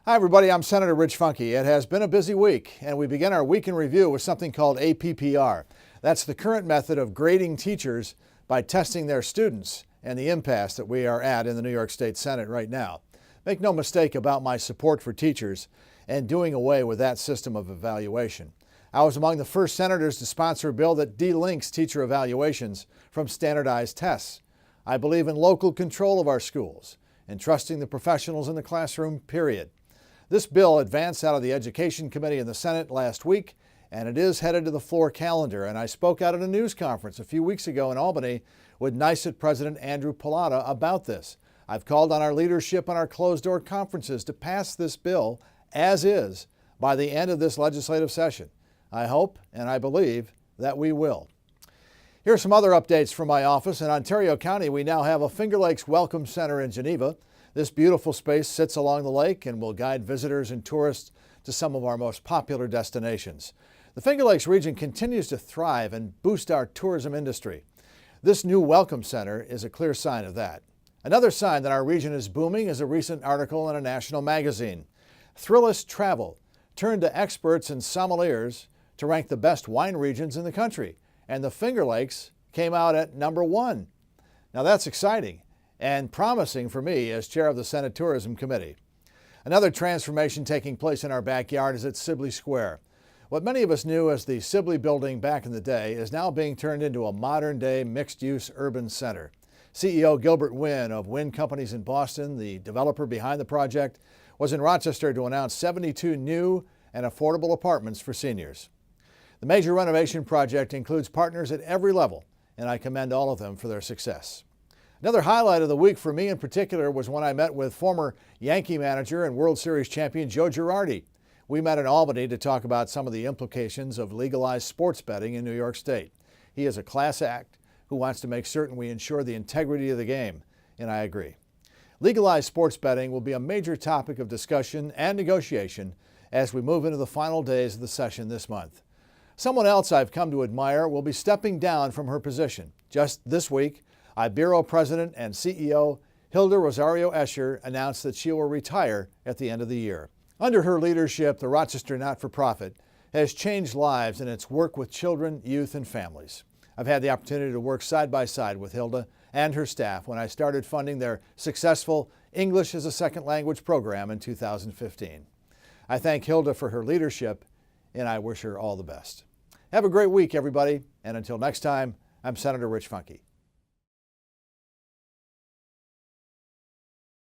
Hi everybody, I'm Senator Rich Funke. It has been a busy week, and we begin our week in review with something called APPR. That's the current method of grading teachers by testing their students and the impasse that we are at in the New York State Senate right now. Make no mistake about my support for teachers and doing away with that system of evaluation. I was among the first senators to sponsor a bill that delinks teacher evaluations from standardized tests. I believe in local control of our schools and trusting the professionals in the classroom, period. This bill advanced out of the Education Committee in the Senate last week, and it is headed to the floor calendar. And I spoke out at a news conference a few weeks ago in Albany with NYSUT President Andrew Pallotta about this. I've called on our leadership on our closed-door conferences to pass this bill as is by the end of this legislative session. I hope and I believe that we will. Here are some other updates from my office. In Ontario County, we now have a Finger Lakes Welcome Center in Geneva. This beautiful space sits along the lake and will guide visitors and tourists to some of our most popular destinations. The Finger Lakes region continues to thrive and boost our tourism industry. This new Welcome Center is a clear sign of that. Another sign that our region is booming is a recent article in a national magazine. Thrillist Travel turned to experts and sommeliers to rank the best wine regions in the country, and the Finger Lakes came out at #1. Now that's exciting and promising for me as chair of the Senate Tourism Committee. Another transformation taking place in our backyard is at Sibley Square. What many of us knew as the Sibley Building back in the day is now being turned into a modern-day mixed-use urban center. CEO Gilbert Wynn of Wynn Companies in Boston, the developer behind the project, was in Rochester to announce 72 new and affordable apartments for seniors. The major renovation project includes partners at every level, and I commend all of them for their success. Another highlight of the week for me in particular was when I met with former Yankee manager and World Series champion Joe Girardi. We met in Albany to talk about some of the implications of legalized sports betting in New York State. He is a class act who wants to make certain we ensure the integrity of the game, and I agree. Legalized sports betting will be a major topic of discussion and negotiation as we move into the final days of the session this month. Someone else I've come to admire will be stepping down from her position. Just this week, Ibero President and CEO Hilda Rosario Escher announced that she will retire at the end of the year. Under her leadership, the Rochester Not-for-Profit has changed lives in its work with children, youth, and families. I've had the opportunity to work side by side with Hilda and her staff when I started funding their successful English as a Second Language program in 2015. I thank Hilda for her leadership, and I wish her all the best. Have a great week, everybody, and until next time, I'm Senator Rich Funke.